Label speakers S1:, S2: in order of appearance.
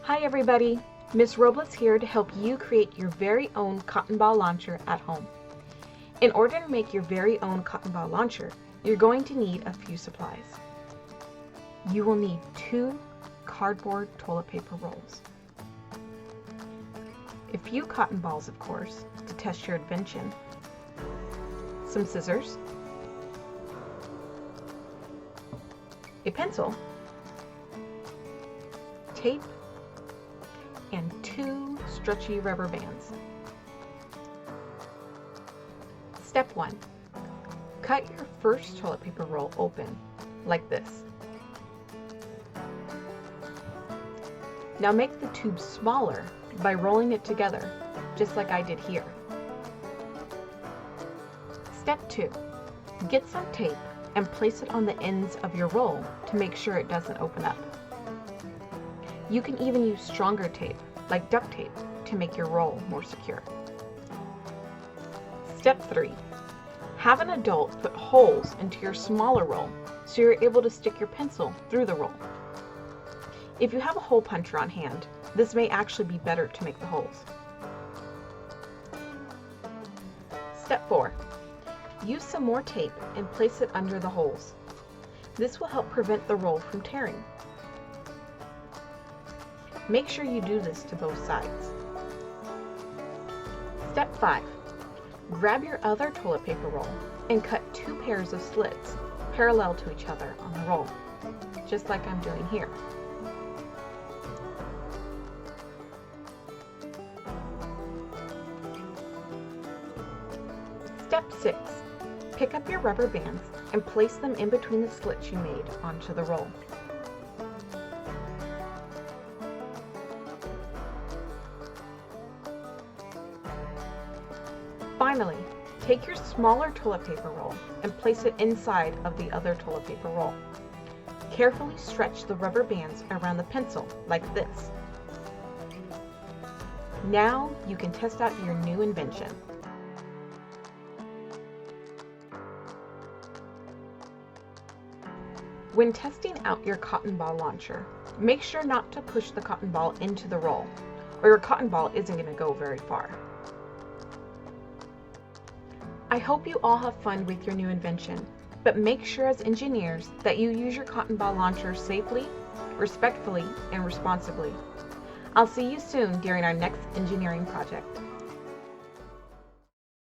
S1: Hi everybody, Miss Robles here to help you create your very own cotton ball launcher at home. In order to make your very own cotton ball launcher, you're going to need a few supplies. You will need 2 cardboard toilet paper rolls, a few cotton balls of course to test your invention, some scissors, a pencil, tape, and 2 stretchy rubber bands. Step 1. Cut your first toilet paper roll open, like this. Now make the tube smaller by rolling it together, just like I did here. Step 2. Get some tape and place it on the ends of your roll to make sure it doesn't open up. You can even use stronger tape, like duct tape, to make your roll more secure. Step 3. Have an adult put holes into your smaller roll so you're able to stick your pencil through the roll. If you have a hole puncher on hand, this may actually be better to make the holes. Step 4. Use some more tape and place it under the holes. This will help prevent the roll from tearing. Make sure you do this to both sides. Step 5. Grab your other toilet paper roll and cut 2 pairs of slits parallel to each other on the roll, just like I'm doing here. Step 6. Pick up your rubber bands and place them in between the slits you made onto the roll. Finally, take your smaller toilet paper roll and place it inside of the other toilet paper roll. Carefully stretch the rubber bands around the pencil like this. Now you can test out your new invention. When testing out your cotton ball launcher, make sure not to push the cotton ball into the roll, or your cotton ball isn't going to go very far. I hope you all have fun with your new invention, but make sure as engineers that you use your cotton ball launcher safely, respectfully, and responsibly. I'll see you soon during our next engineering project.